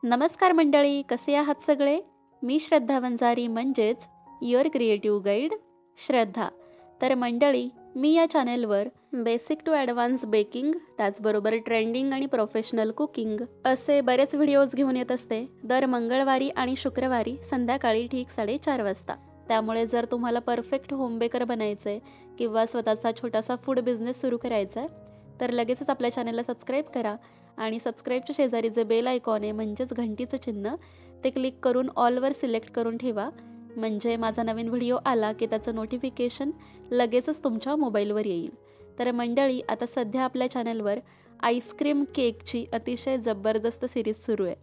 नमस्कार मंडळी, कसे आहात सगळे? मी श्रद्धा वंजारी म्हणजेच युअर क्रिएटिव्ह गाईड श्रद्धा. तर मंडळी, मी या चॅनेलवर बेसिक टू ॲडव्हान्स बेकिंग, त्याचबरोबर ट्रेंडिंग आणि प्रोफेशनल कुकिंग असे बरेच व्हिडिओज घेऊन येत असते दर मंगळवारी आणि शुक्रवारी संध्याकाळी ठीक 4:30 वाजता. त्यामुळे जर तुम्हाला परफेक्ट होम बेकर बनायचं आहे किंवा स्वतःचा छोटासा फूड बिझनेस सुरू करायचा आहे तर लगेचच आपल्या चॅनलला सबस्क्राईब करा आणि सबस्क्राईबच्या शेजारी जे बेल आयकॉन आहे म्हणजेच घंटीचं चिन्ह ते क्लिक करून ऑलवर सिलेक्ट करून ठेवा. म्हणजे माझा नवीन व्हिडिओ आला की त्याचं नोटिफिकेशन लगेचच तुमच्या मोबाईलवर येईल. तर मंडळी, आता सध्या आपल्या चॅनलवर आईस्क्रीम केकची अतिशय जबरदस्त सिरीज सुरू आहे.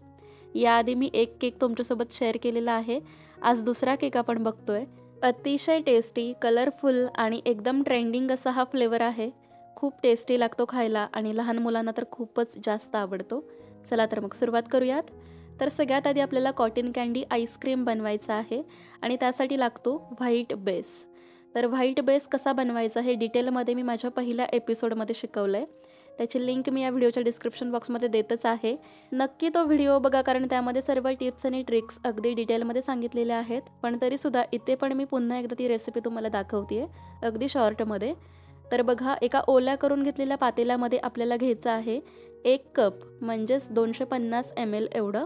याआधी मी एक केक तुमच्यासोबत शेअर केलेला आहे. आज दुसरा केक आपण बघतोय. अतिशय टेस्टी, कलरफुल आणि एकदम ट्रेंडिंग असा हा फ्लेवर आहे. खूप टेस्टी लागतो खायला आणि लहान मुलांना तर खूपच जास्त आवडतो. चला तर मग सुरुवात करूयात. तर सगळ्यात आधी आपल्याला कॉटन कँडी आईस्क्रीम बनवायचा आहे आणि त्यासाठी लागतो व्हाईट बेस. तर व्हाईट बेस कसा बनवायचा हे डिटेलमध्ये मी माझ्या पहिल्या एपिसोडमध्ये शिकवलं आहे. त्याची लिंक मी या व्हिडिओच्या डिस्क्रिप्शन बॉक्समध्ये देतच आहे. नक्की तो व्हिडिओ बघा, कारण त्यामध्ये सर्व टिप्स आणि ट्रिक्स अगदी डिटेलमध्ये सांगितलेल्या आहेत. पण तरीसुद्धा इथे पण मी पुन्हा एकदा ती रेसिपी तुम्हाला दाखवते अगदी शॉर्टमध्ये. तर बघा, एका ओल्या करून घेतलेल्या पातेल्यामध्ये आपल्याला घ्यायचं आहे 1 कप म्हणजेच 250 ml एवढं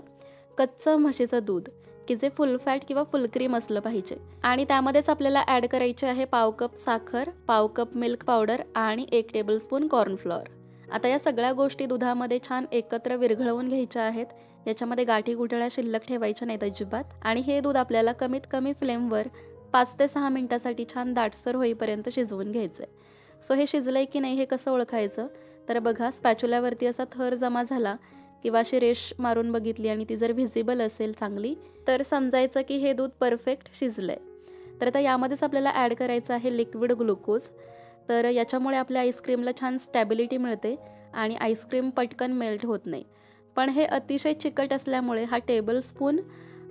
कच्चं म्हशीचं दूध, की जे फुल फॅट किंवा फुल क्रीम असलं पाहिजे. आणि त्यामध्येच आपल्याला ॲड करायचे आहे 1/2 कप साखर, 1/2 कप मिल्क पावडर आणि 1 टेबलस्पून कॉर्नफ्लॉवर. आता या सगळ्या गोष्टी दुधामध्ये छान एकत्र विरघळवून घ्यायच्या आहेत. याच्यामध्ये गाठी गुठळ्या शिल्लक ठेवायच्या नाहीत अजिबात. आणि हे दूध आपल्याला कमीत कमी फ्लेमवर 5 ते 6 मिनिटासाठी छान दाटसर होईपर्यंत शिजवून घ्यायचं आहे. सो हे शिजलंय की नाही हे कसं ओळखायचं? तर बघा, स्पॅच्युलावरती असा थर जमा झाला किंवा अशी रेष मारून बघितली आणि ती जर व्हिजिबल असेल चांगली तर समजायचं की हे दूध परफेक्ट शिजलंय. तर आता यामध्येच आपल्याला ॲड करायचं आहे लिक्विड ग्लुकोज. तर याच्यामुळे आपल्या आईस्क्रीमला छान स्टॅबिलिटी मिळते आणि आईस्क्रीम पटकन मेल्ट होत नाही. पण हे अतिशय चिकट असल्यामुळे हा टेबलस्पून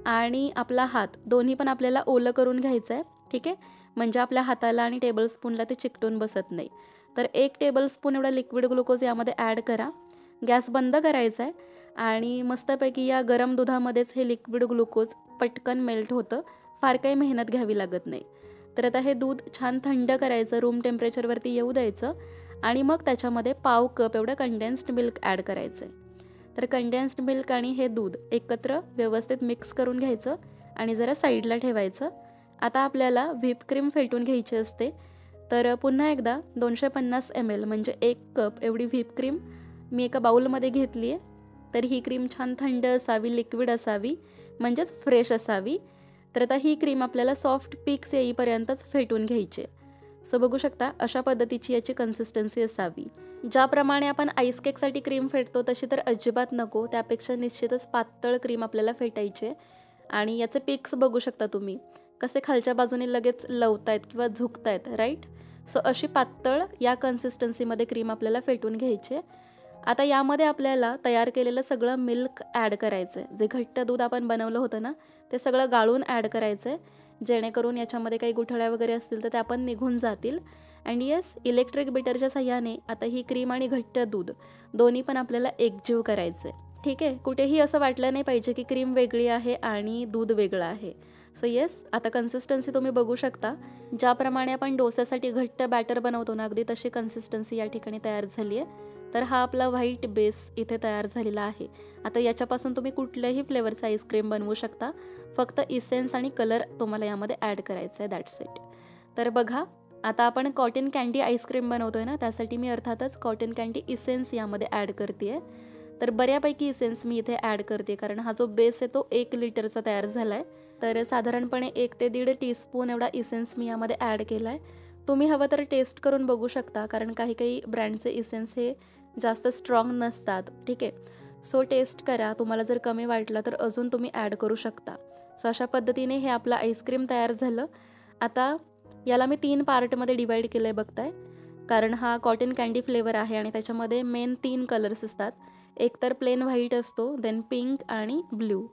आणि आपला हात दोन्ही पण आपल्याला ओलं करून घ्यायचं आहे. ठीक आहे, म्हणजे आपल्या हाताला आणि टेबलस्पूनला ते चिकटून बसत नाही. तर 1 टेबलस्पून एवढा लिक्विड ग्लुकोज यामध्ये ॲड करा. गॅस बंद करायचा आहे आणि मस्तपैकी या गरम दुधामध्येच हे लिक्विड ग्लुकोज पटकन मेल्ट होतं. फार काही मेहनत घ्यावी लागत नाही. तर आता हे दूध छान थंड करायचं, रूम टेम्परेचरवरती येऊ द्यायचं आणि मग त्याच्यामध्ये 1/2 कप एवढं कंडेन्स्ड मिल्क ॲड करायचं आहे. तर कंडेन्स्ड मिल्क आणि हे दूध एकत्र व्यवस्थित मिक्स करून घ्यायचं आणि जरा साईडला ठेवायचं. आता आपल्याला व्हिप क्रीम फेटून घ्यायची असते. तर पुन्हा एकदा 250 ml म्हणजे 1 कप एवढी व्हिप क्रीम मी एका बाउलमध्ये घेतली आहे. तर ही क्रीम छान थंड असावी, लिक्विड असावी, म्हणजेच फ्रेश असावी. तर आता ही क्रीम आपल्याला सॉफ्ट पीक्स येईपर्यंतच फेटून घ्यायची आहे. सो बघू शकता, अशा पद्धतीची याची कन्सिस्टन्सी असावी. ज्याप्रमाणे आपण आईस केकसाठी क्रीम फेटतो तशी तर अजिबात नको, त्यापेक्षा निश्चितच पातळ क्रीम आपल्याला फेटायची आहे. आणि याचे पीक्स बघू शकता तुम्ही कसे खालच्या बाजूने लगेच लवतायत किंवा झुकतायत, राईट? सो अशी पातळ या कन्सिस्टन्सीमध्ये क्रीम आपल्याला फेटून घ्यायची आहे. आता यामध्ये आपल्याला तयार केलेलं सगळं मिल्क ॲड करायचं आहे. जे घट्ट दूध आपण बनवलं होतं ना, ते सगळं गाळून ॲड करायचं आहे, जेणेकरून याच्यामध्ये काही गुठळ्या वगैरे असतील तर त्या पण निघून जातील. अँड येस, इलेक्ट्रिक बीटरच्या साह्याने आता ही क्रीम आणि घट्ट दूध दोन्ही पण आपल्याला एकजीव करायचं आहे. ठीक आहे, कुठेही असं वाटलं नाही पाहिजे की क्रीम वेगळी आहे आणि दूध वेगळं आहे. सो येस, आता कन्सिस्टन्सी तुम्ही बघू शकता. ज्याप्रमाणे आपण डोस्यासाठी घट्ट बॅटर बनवतो ना, अगदी तशी कन्सिस्टन्सी या ठिकाणी तयार झाली आहे. तर हा आपला व्हाईट बेस इथे तयार झालेला आहे. आता याच्यापासून तुम्ही कुठल्याही फ्लेवरचा आईस्क्रीम बनवू शकता. फक्त इसेन्स आणि कलर तुम्हाला यामध्ये ॲड करायचं आहे, दॅट्स इट. तर बघा, आता आपण कॉटन कँडी आईस्क्रीम बनवतो आहे ना, त्यासाठी मी अर्थातच कॉटन कँडी इसेन्स यामध्ये ॲड करते आहे. तर बऱ्यापैकी इसेन्स मी इथे ॲड करते, कारण हा जो बेस आहे तो 1 लिटरचा तयार झाला आहे. तर साधारणपणे 1 ते 1.5 टीस्पून एवढा इसेन्स मी यामध्ये ॲड केला आहे. तुम्ही हवं तर टेस्ट करून बघू शकता, कारण काही काही ब्रँडचे इसेन्स हे जास्त स्ट्रॉंग नसतात. ठीक आहे, सो टेस्ट करा. तुम्हाला जर कमी वाटलं तर अजून तुम्ही ॲड करू शकता. सो अशा पद्धतीने हे आपलं आईस्क्रीम तयार झालं. आता याला मी 3 पार्टमध्ये डिवाईड केलं आहे, बघताय, कारण हा कॉटन कँडी फ्लेवर आहे आणि त्याच्यामध्ये मेन 3 कलर्स असतात. एक तर प्लेन व्हाईट असतो, देन पिंक आणि ब्ल्यू.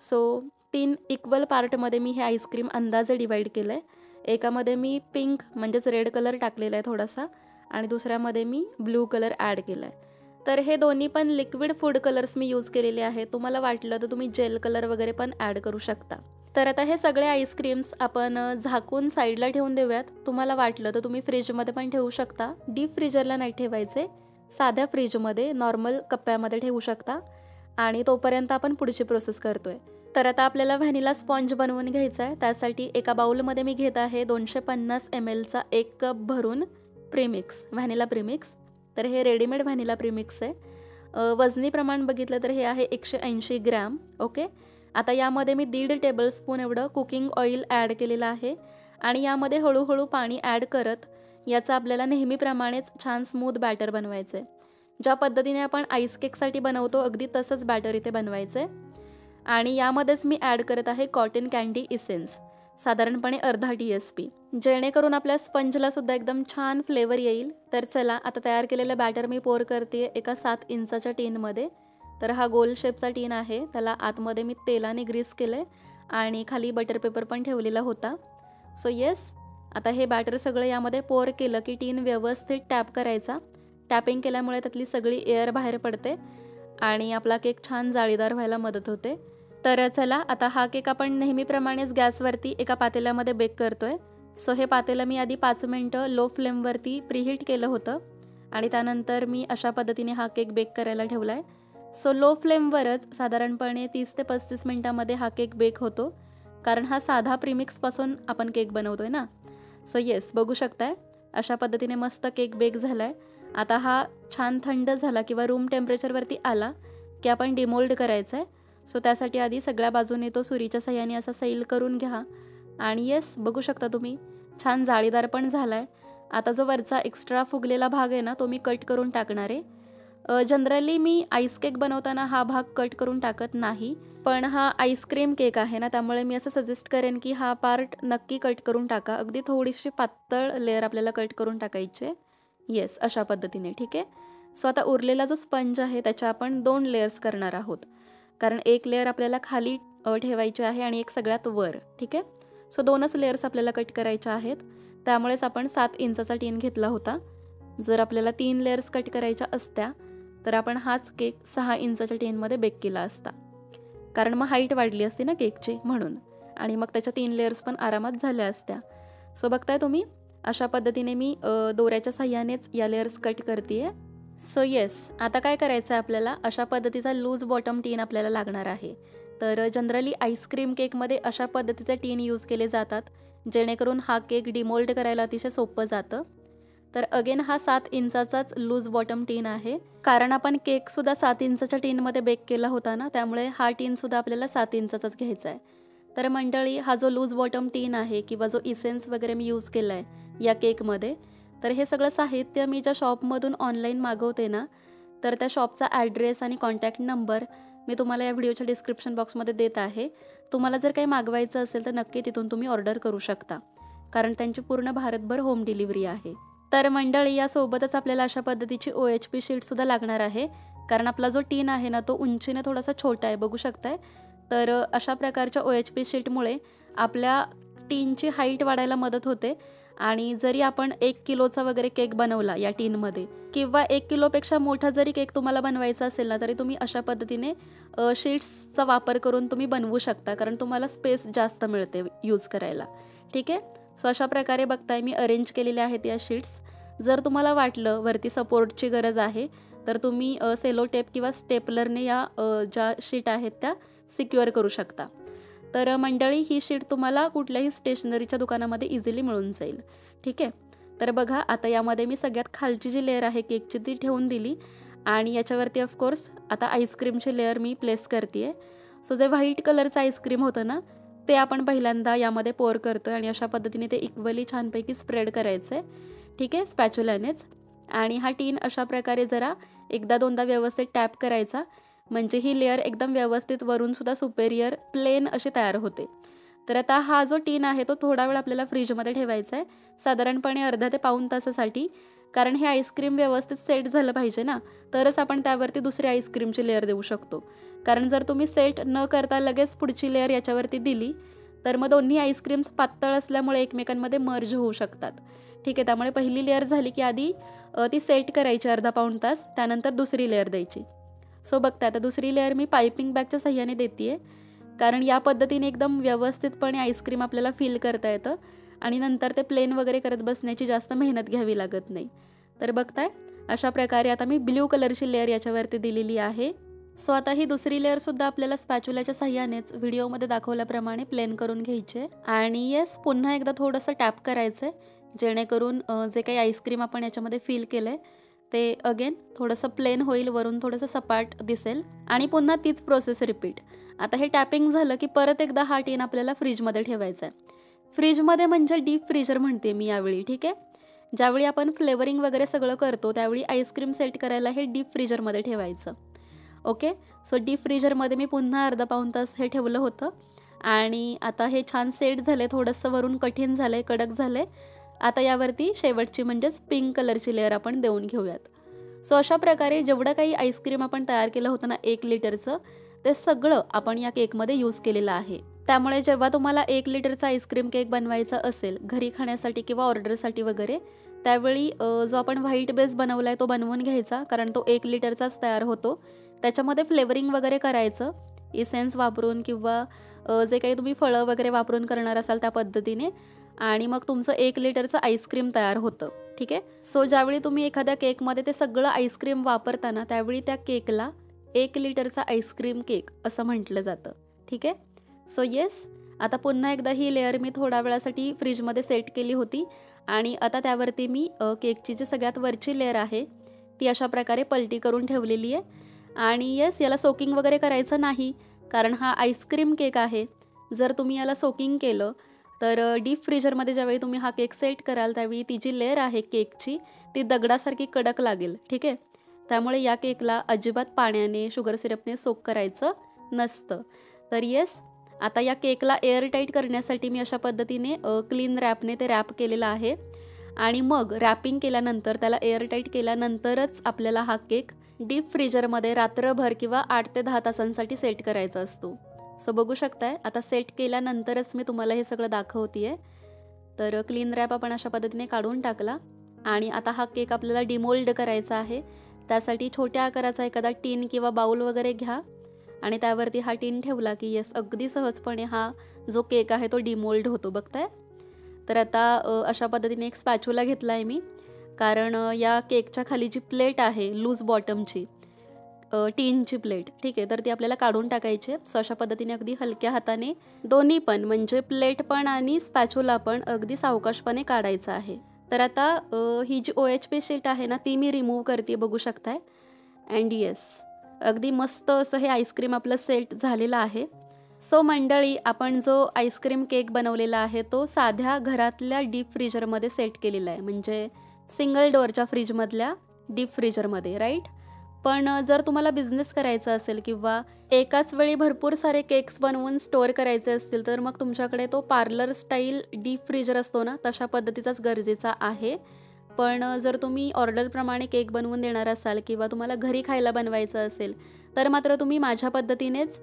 सो 3 इक्वल पार्टमध्ये मी हे आईस्क्रीम अंदाजे डिवाईड केलं आहे. एकामध्ये मी पिंक म्हणजेच रेड कलर टाकलेला आहे थोडासा आणि दुसऱ्यामध्ये मी ब्लू कलर ॲड केला आहे. तर हे दोन्ही पण लिक्विड फूड कलर्स मी यूज केलेले आहे. तुम्हाला वाटलं तर तुम्ही जेल कलर वगैरे पण ॲड करू शकता. तर आता हे सगळे आईस्क्रीम्स आपण झाकून साईडला ठेवून देऊयात. तुम्हाला वाटलं तर तुम्ही फ्रीजमध्ये पण ठेवू शकता. डीप फ्रीजरला नाही ठेवायचे, साध्या फ्रीजमध्ये नॉर्मल कप्प्यामध्ये ठेवू शकता. आणि तोपर्यंत आपण पुढची प्रोसेस करतोय. तर आता आपल्याला व्हॅनिला स्पॉन्ज बनवून घ्यायचा आहे. त्यासाठी एका बाउलमध्ये मी घेत आहे 250 mlचा 1 कप भरून प्रीमिक्स, व्हॅनिला प्रीमिक्स. तर हे रेडीमेड व्हॅनिला प्रीमिक्स आहे. वजनी प्रमाण बघितलं तर हे आहे 180 ग्रॅम. ओके. आता यामध्ये मी 1.5 टेबलस्पून एवढं कुकिंग ऑइल ॲड केलेलं आहे आणि यामध्ये हळूहळू पाणी ॲड करत याचं आपल्याला नेहमीप्रमाणेच छान स्मूथ बॅटर बनवायचं आहे. ज्या पद्धतीने आपण आईस केकसाठी बनवतो अगदी तसंच बॅटर इथे बनवायचं आहे. आणि यामध्येच मी ॲड करत आहे कॉटन कँडी इसेन्स, साधारणपणे अर्धा TSP, जेणेकरून आपल्या स्पंजला सुद्धा एकदम छान फ्लेवर येईल. तर चला आता तयार केलेलं बॅटर मी पोर करते एका 7 इंचाच्या टीनमध्ये. तर हा गोल शेपचा टीन आहे, त्याला आतमध्ये मी तेलाने ग्रीस केलं आहे आणि खाली बटर पेपर पण ठेवलेला होता. सो येस, आता हे बॅटर सगळं यामध्ये पोर केलं की टीन व्यवस्थित टॅप करायचा. टॅपिंग केल्यामुळे त्यातली सगळी एअर बाहेर पडते आणि आपला केक छान जाळीदार व्हायला मदत होते. तर चला आता हा केक आपण नेहमीप्रमाणेच गॅसवरती एका पातेल्यामध्ये बेक करतोय. सो हे पातेलं मी आधी 5 मिनटं लो फ्लेमवरती प्रीहीट केलं होतं आणि त्यानंतर मी अशा पद्धतीने हा केक बेक करायला ठेवला आहे. सो लो फ्लेमवरच साधारणपणे 30 ते 35 मिनटामध्ये हा केक बेक होतो, कारण हा साधा प्रीमिक्सपासून आपण केक बनवतोय ना. सो येस, बघू शकताय अशा पद्धतीने मस्त केक बेक झाला आहे. आता हा छान थंड झाला किंवा रूम टेम्परेचरवरती आला की आपण डिमोल्ड करायचा आहे. सो त्यासाठी आधी सगळ्या बाजूने तो सुरीच्या साह्याने असा सैल करून घ्या आणि येस, बघू शकता तुम्ही छान जाळीदार पण झाला आहे. आता जो वरचा एक्स्ट्रा फुगलेला भाग आहे ना तो मी कट करून टाकणार आहे. जनरली मी आईस केक बनवताना हा भाग कट करून टाकत नाही, पण हा आईस्क्रीम केक आहे ना त्यामुळे मी असं सजेस्ट करेन की हा पार्ट नक्की कट करून टाका. अगदी थोडीशी पातळ लेअर आपल्याला कट करून टाकायची आहे. येस, अशा पद्धतीने. ठीक आहे. सो आता उरलेला जो स्पंज आहे त्याच्या आपण 2 लेयर्स करणार आहोत, कारण एक लेअर आपल्याला खाली ठेवायची आहे आणि एक सगळ्यात वर. ठीक आहे. सो 2च लेयर्स आपल्याला कट करायच्या आहेत. त्यामुळेच आपण 7 इंचाचा टीन घेतला होता. जर आपल्याला 3 लेयर्स कट करायच्या असत्या तर आपण हाच केक 6 इंचाच्या टीनमध्ये बेक केला असता, कारण मग हाईट वाढली असती ना केकची म्हणून, आणि मग त्याच्या 3 लेयर्स पण आरामात झाल्या असत्या. सो बघताय तुम्ही अशा पद्धतीने मी दोऱ्याच्या साह्यानेच या लेयर्स कट करते. सो येस, आता काय करायचं आहे आपल्याला, अशा पद्धतीचा लूज बॉटम टीन आपल्याला लागणार आहे. तर जनरली आईस्क्रीम केकमध्ये अशा पद्धतीचे टीन यूज केले जातात, जेणेकरून हा केक डिमोल्ड करायला अतिशय सोपं जातं. तर अगेन हा 7 इंचाचाच लूज बॉटम टीन आहे, कारण आपण केकसुद्धा 7 इंचाच्या टीनमध्ये बेक केला होता ना, त्यामुळे हा टीनसुद्धा आपल्याला 7 इंचाचाच घ्यायचा आहे. तर मंडळी, हा जो लूज बॉटम टीन आहे किंवा जो इसेन्स वगैरे मी यूज केला आहे या केकमध्ये, तर हे सगळं साहित्य मी ज्या शॉपमधून ऑनलाईन मागवते ना, तर त्या शॉपचा ॲड्रेस आणि कॉन्टॅक्ट नंबर मी तुम्हाला या व्हिडिओच्या डिस्क्रिप्शन बॉक्समध्ये देत आहे. तुम्हाला जर काही मागवायचं असेल तर नक्की तिथून तुम्ही ऑर्डर करू शकता, कारण त्यांची पूर्ण भारतभर होम डिलिव्हरी आहे. तर मंडळी, यासोबतच आपल्याला अशा पद्धतीची OHP शीटसुद्धा लागणार आहे, कारण आपला जो टीन आहे ना तो उंचीने थोडासा छोटा आहे, बघू शकताय. तर अशा प्रकारच्या OHP शीटमुळे आपल्या टीनची हाईट वाढायला मदत होते. आणि जरी आपण 1 किलोचा वगैरे केक बनवला या टीनमध्ये, किंवा 1 किलोपेक्षा मोठा जरी केक तुम्हाला बनवायचा असेल ना, तरी तुम्ही अशा पद्धतीने शीट्सचा वापर करून तुम्ही बनवू शकता, कारण तुम्हाला स्पेस जास्त मिळते यूज करायला. ठीक आहे. सो अशा प्रकारे बघताय मी अरेंज केलेल्या आहेत या शीट्स. जर तुम्हाला वाटलं वरती सपोर्टची गरज आहे तर तुम्ही सेलो टेप किंवा स्टेपलरने या ज्या शीट आहेत त्या सिक्युअर करू शकता. तर मंडळी, ही शीट तुम्हाला कुठल्याही स्टेशनरीच्या दुकानामध्ये इझिली मिळून जाईल. ठीक आहे. तर बघा, आता यामध्ये मी सगळ्यात खालची जी लेअर आहे केकची ती ठेवून दिली आणि याच्यावरती ऑफकोर्स आता आईस्क्रीमची लेअर मी प्लेस करते आहे. सो जे व्हाईट कलरचं आईस्क्रीम होतं ना ते आपण पहिल्यांदा यामध्ये पोर करतो आहे आणि अशा पद्धतीने ते इक्वली छानपैकी स्प्रेड करायचं आहे. ठीक आहे, स्पॅच्युलानेच. आणि हा टीन अशा प्रकारे जरा 1-2दा व्यवस्थित टॅप करायचा, म्हणजे ही लेअर एकदम व्यवस्थित वरूनसुद्धा सुपेरियर प्लेन अशी तयार होते. तर आता हा जो टीन आहे तो थोडा वेळ आपल्याला फ्रीजमध्ये ठेवायचा आहे, साधारणपणे अर्धा ते पाऊण तासासाठी, कारण हे आईस्क्रीम व्यवस्थित सेट झालं पाहिजे ना, तरच आपण त्यावरती दुसरी आईस्क्रीमची लेअर देऊ शकतो. कारण जर तुम्ही सेट न करता लगेच पुढची लेअर याच्यावरती दिली तर मग दोन्ही आईस्क्रीम्स पातळ असल्यामुळे एकमेकांमध्ये मर्ज होऊ शकतात. ठीक आहे. त्यामुळे पहिली लेअर झाली की आधी ती सेट करायची अर्धा पाऊण तास, त्यानंतर दुसरी लेअर द्यायची. सो बघता आता दुसरी लेअर मी पायपिंग बॅगच्या सहाय्याने देते आहे, कारण या पद्धतीने एकदम व्यवस्थितपणे आईस्क्रीम आपल्याला फील करता येतं आणि नंतर ते प्लेन वगैरे करत बसण्याची जास्त मेहनत घ्यावी लागत नाही. तर बघताय अशा प्रकारे आता मी ब्ल्यू कलरची लेअर याच्यावरती दिलेली आहे. सो आता ही दुसरी लेअरसुद्धा आपल्याला स्पॅच्युलाच्या सहाय्यानेच व्हिडिओमध्ये दाखवल्याप्रमाणे प्लेन करून घ्यायची आहे. आणि येस, पुन्हा एकदा थोडंसं टॅप करायचं आहे, जेणेकरून जे काही आईस्क्रीम आपण याच्यामध्ये फिल केलं आहे ते अगेन थोडंसं प्लेन होईल, वरून थोडंसं सपाट दिसेल. आणि पुन्हा तीच प्रोसेस रिपीट. आता हे टॅपिंग झालं की परत एकदा हा टीन आपल्याला फ्रीजमध्ये ठेवायचा आहे. फ्रीजमध्ये म्हणजे डीप फ्रीजर म्हणते मी यावेळी, ठीक आहे. ज्यावेळी आपण फ्लेवरिंग वगैरे सगळं करतो त्यावेळी आईस्क्रीम सेट करायला हे डीप फ्रीजरमध्ये ठेवायचं. ओके. सो डीप फ्रीजरमध्ये मी पुन्हा अर्धा पाऊण तास हे ठेवलं होतं आणि आता हे छान सेट झाले. थोडंसं वरून कठीण झालं आहे, कडक झालं आहे. आता यावरती शेवटची म्हणजेच पिंक कलरची लेअर आपण देऊन घेऊयात. सो अशा प्रकारे जेवढं काही आईस्क्रीम आपण तयार केलं होतं ना 1 लिटरचं, ते सगळं आपण या केकमध्ये यूज केलेलं आहे. त्यामुळे जेव्हा तुम्हाला 1 लिटरचा आईस्क्रीम केक बनवायचा असेल घरी खाण्यासाठी किंवा ऑर्डरसाठी वगैरे, त्यावेळी जो आपण व्हाईट बेस बनवला आहे तो बनवून घ्यायचा, कारण तो 1 लिटरचाच तयार होतो. त्याच्यामध्ये फ्लेवरिंग वगैरे करायचं इसेन्स वापरून किंवा जे काही तुम्ही फळं वगैरे वापरून करणार असाल त्या पद्धतीने, आणि मग तुमचं 1 लिटरचं आईस्क्रीम तयार होतं. ठीक आहे. सो ज्यावेळी तुम्ही एखाद्या केकमध्ये ते सगळं आईस्क्रीम वापरताना त्यावेळी त्या केकला 1 लिटरचा आईस्क्रीम केक असं म्हटलं जातं. ठीक आहे. सो येस, आता पुन्हा एकदा ही लेअर मी थोड्या वेळासाठी फ्रीजमध्ये सेट केली होती आणि आता त्यावरती मी केकची जी सगळ्यात वरची लेअर आहे ती अशा प्रकारे पलटी करून ठेवलेली आहे. आणि येस, याला सोकिंग वगैरे करायचं नाही, कारण हा आईस्क्रीम केक आहे. जर तुम्ही याला सोकिंग केलं तर डीप फ्रीजरमध्ये ज्यावेळी तुम्ही हा केक सेट कराल त्यावेळी ती जी लेअर आहे केकची ती दगडासारखी कडक लागेल. ठीक आहे. त्यामुळे या केकला अजिबात पाण्याने शुगर सिरपने सोक करायचं नसतं. तर येस, आता या केकला एअरटाईट करण्यासाठी मी अशा पद्धतीने क्लीन रॅपने ते रॅप केलेलं आहे आणि मग रॅपिंग केल्यानंतर त्याला एअरटाईट केल्यानंतरच आपल्याला हा केक डीप फ्रीजरमध्ये रात्रभर किंवा 8 ते 10 तासांसाठी सेट करायचा असतो. सो बघू शकताय आता सेट केल्यानंतरच मी तुम्हाला हे सगळं दाखवते आहे. तर क्लीन रॅप आपण अशा पद्धतीने काढून टाकला आणि आता हा केक आपल्याला डिमोल्ड करायचा आहे. त्यासाठी छोट्या आकाराचा एखादा टीन किंवा बाऊल वगैरे घ्या आणि त्यावरती हा टीन ठेवला की येस, अगदी सहजपणे हा जो केक आहे तो डिमोल्ड होतो. बघताय. तर आता अशा पद्धतीने एक स्पॅच्युला घेतला आहे मी, कारण या केकच्या खाली जी प्लेट आहे लूज बॉटमची टीनची प्लेट, ठीक आहे, तर ती आपल्याला काढून टाकायची आहे. सो अशा पद्धतीने अगदी हलक्या हाताने दोन्ही पण म्हणजे प्लेट पण आणि स्पॅच्युला पण अगदी सावकाशपणे काढायचं आहे. तर आता ही जी OHP शीट आहे ना ती मी रिमूव्ह करते, बघू शकताय. अँड येस, अगदी मस्त असं हे आईस्क्रीम आपलं सेट झालेलं आहे. सो मंडळी, आपण जो आईस्क्रीम केक बनवलेला आहे तो साध्या घरातल्या डीप फ्रीजरमध्ये सेट केलेला आहे, म्हणजे सिंगल डोअरच्या फ्रीजमधल्या डीप फ्रीजरमध्ये, राईट. पण जर तुम्हाला बिझनेस करायचा असेल किंवा एकाच वेळी भरपूर सारे केक्स बनवून स्टोअर करायचे असतील तर मग तुमच्याकडे तो पार्लर स्टाईल डीप फ्रीजर असतो ना तशा पद्धतीचाच गरजेचा आहे. पण जर तुम्ही ऑर्डरप्रमाणे केक बनवून देणार असाल किंवा तुम्हाला घरी खायला बनवायचं असेल तर मात्र तुम्ही माझ्या पद्धतीनेच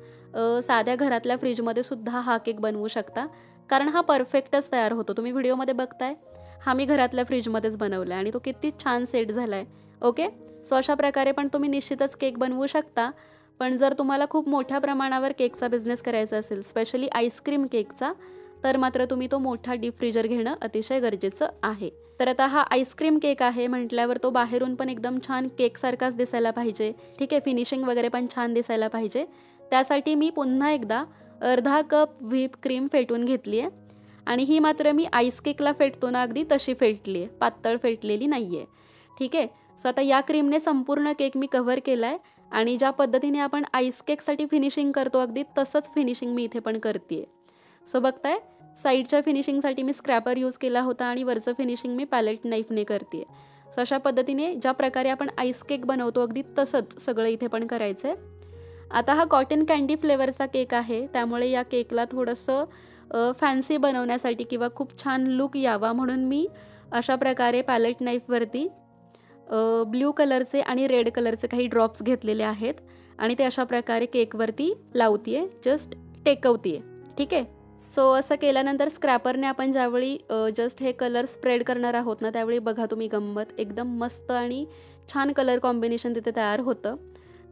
साध्या घरातल्या फ्रीजमध्ये सुद्धा हा केक बनवू शकता, कारण हा परफेक्टच तयार होतो. तुम्ही व्हिडिओमध्ये बघताय, हा मी घरातल्या फ्रीजमध्येच बनवला आहे आणि तो किती छान सेट झाला आहे. ओके. सो अशा प्रकारे पण तुम्ही निश्चितच केक बनवू शकता. पण जर तुम्हाला खूप मोठ्या प्रमाणावर केकचा बिझनेस करायचा असेल, स्पेशली आईस्क्रीम केकचा, तर मात्र तुम्ही तो मोठा डीप फ्रीजर घेणं अतिशय गरजेचं आहे. तर आता हा आईस्क्रीम केक आहे म्हटल्यावर तो बाहेरून पण एकदम छान केकसारखाच दिसायला पाहिजे. ठीक आहे. फिनिशिंग वगैरे पण छान दिसायला पाहिजे. त्यासाठी मी पुन्हा एकदा अर्धा कप व्हीप क्रीम फेटून घेतली आहे आणि ही मात्र मी आईस केकला फेटतो ना अगदी तशी फेटली आहे, पातळ फेटलेली नाही आहे. ठीक आहे. सो आता या क्रीमने संपूर्ण केक मी कव्हर केला आहे आणि ज्या पद्धतीने आपण आईस केकसाठी फिनिशिंग करतो अगदी तसंच फिनिशिंग मी इथे पण करते आहे. सो बघताय, साईडच्या फिनिशिंगसाठी मी स्क्रॅपर यूज केला होता आणि वरचं फिनिशिंग मी पॅलेट नाईफने करते आहे. सो अशा पद्धतीने ज्या प्रकारे आपण आईस केक बनवतो अगदी तसंच सगळं इथे पण करायचं आहे. आता हा कॉटन कँडी फ्लेवरचा केक आहे, त्यामुळे या केकला थोडंसं फॅन्सी बनवण्यासाठी किंवा खूप छान लुक यावा म्हणून मी अशा प्रकारे पॅलेट नाईफवरती ब्ल्यू कलरचे आणि रेड कलरचे काही ड्रॉप्स घेतलेले आहेत आणि ते अशा प्रकारे केकवरती लावते आहे, जस्ट टेकवते आहे. ठीक आहे. सो असं केल्यानंतर स्क्रॅपरने आपण ज्यावेळी जस्ट हे कलर स्प्रेड करणार आहोत ना, त्यावेळी बघा तुम्ही गंमत एकदम मस्त आणि छान कलर कॉम्बिनेशन तिथे तयार होतं.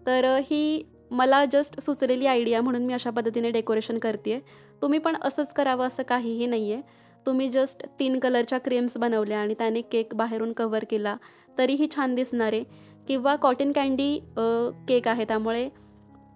तर ही मला जस्ट सुचलेली आयडिया म्हणून मी अशा पद्धतीने डेकोरेशन करते आहे. तुम्ही पण असंच करावं असं काहीही नाही आहे. तुम्ही जस्ट 3 कलरच्या क्रीम्स बनवल्या आणि त्याने केक बाहेरून कव्हर केला तरीही छान दिसणार आहे. किंवा कॉटन कँडी केक आहे, त्यामुळे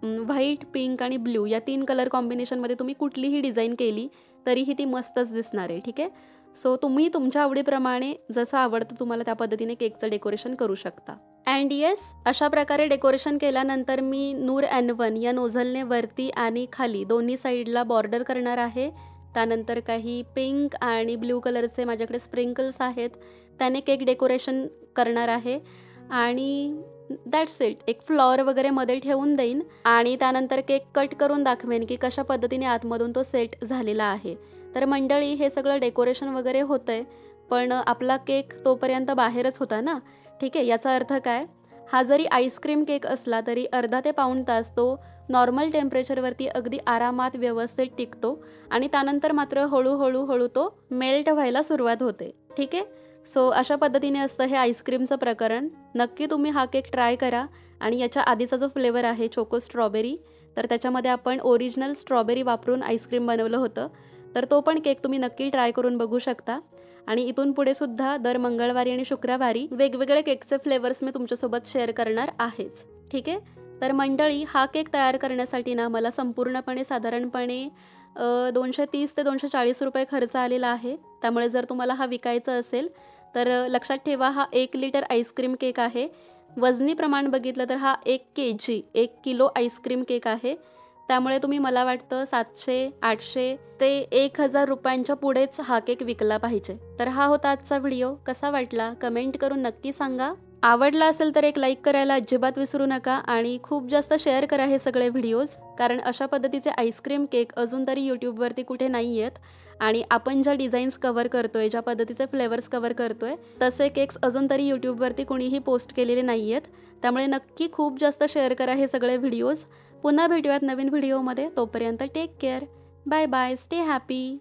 व्हाईट, पिंक आणि ब्ल्यू या 3 कलर कॉम्बिनेशनमध्ये तुम्ही कुठलीही डिझाईन केली तरीही ती मस्तच दिसणार आहे. ठीक आहे. सो तुम्ही तुमच्या आवडीप्रमाणे जसं आवडतं तुम्हाला त्या पद्धतीने केकचं डेकोरेशन करू शकता. अँड येस, अशा प्रकारे डेकोरेशन केल्यानंतर मी नूर N1 या नोझलने वरती आणि खाली दोन्ही साईडला बॉर्डर करणार आहे. त्यानंतर काही पिंक आणि ब्ल्यू कलरचे माझ्याकडे स्प्रिंकल्स आहेत, त्याने केक डेकोरेशन करणार आहे. आणि दॅट्स इट. एक फ्लॉवर वगैरे मध्ये ठेवून देईन आणि त्यानंतर केक कट करून दाखवेन की कशा पद्धतीने आतमधून तो सेट झालेला आहे. तर मंडळी, हे सगळं डेकोरेशन वगैरे होतं आहे, पण आपला केक तोपर्यंत बाहेरच होता ना. ठीक आहे. याचा अर्थ काय, हा जरी आईस्क्रीम केक असला तरी अर्धा ते पाऊण तास तो नॉर्मल टेम्परेचरवरती अगदी आरामात व्यवस्थित टिकतो आणि त्यानंतर मात्र हळूहळू तो मेल्ट व्हायला सुरुवात होते. ठीक आहे. सो अशा पद्धतीने असतं हे आईस्क्रीमचं प्रकरण. नक्की तुम्ही हा केक ट्राय करा. आणि याच्या आधीचा जो फ्लेवर आहे चोको स्ट्रॉबेरी, तर त्याच्यामध्ये आपण ओरिजिनल स्ट्रॉबेरी वापरून आईस्क्रीम बनवलं होतं. तर तो पण केक तुम्ही नक्की ट्राय करून बघू शकता. आणि इथून पुढे सुद्धा दर मंगळवारी आणि शुक्रवारी वेगवेगळे केकचे फ्लेवर्स मी तुमच्यासोबत शेअर करणार आहेच. ठीक आहे. तर मंडळी, हा केक तयार करण्यासाठी ना मला संपूर्णपणे साधारणपणे 230 ते 240 रुपये खर्च आलेला आहे. त्यामुळे जर तुम्हाला हा विकायचा असेल तर लक्षात ठेवा, हा 1 लिटर आईस्क्रीम केक आहे. वजनी प्रमाण बघितलं तर हा 1 किलो आईस्क्रीम केक आहे. त्यामुळे तुम्ही मला वाटतं 700, 800 ते 1000 रुपयांच्या पुढेच हा केक विकला पाहिजे. तर हा होता आजचा व्हिडिओ. कसा वाटला कमेंट करून नक्की सांगा. आवडला असेल तर एक लाईक करायला अजिबात विसरू नका आणि खूप जास्त शेअर करा हे सगळे व्हिडिओज, कारण अशा पद्धतीचे आईस्क्रीम केक अजून तरी यूट्यूबवरती कुठे नाही आहेत. आणि आपण ज्या डिझाईन्स कव्हर करतोय, ज्या पद्धतीचे फ्लेवर्स कव्हर करतोय, तसे केक्स अजून तरी यूट्यूबवरती कुणीही पोस्ट केलेले नाही आहेत. त्यामुळे नक्की खूप जास्त शेअर करा हे सगळे व्हिडिओज. पुन्हा भेटूयात नवीन व्हिडिओमध्ये. तोपर्यंत take care. Bye bye. Stay happy.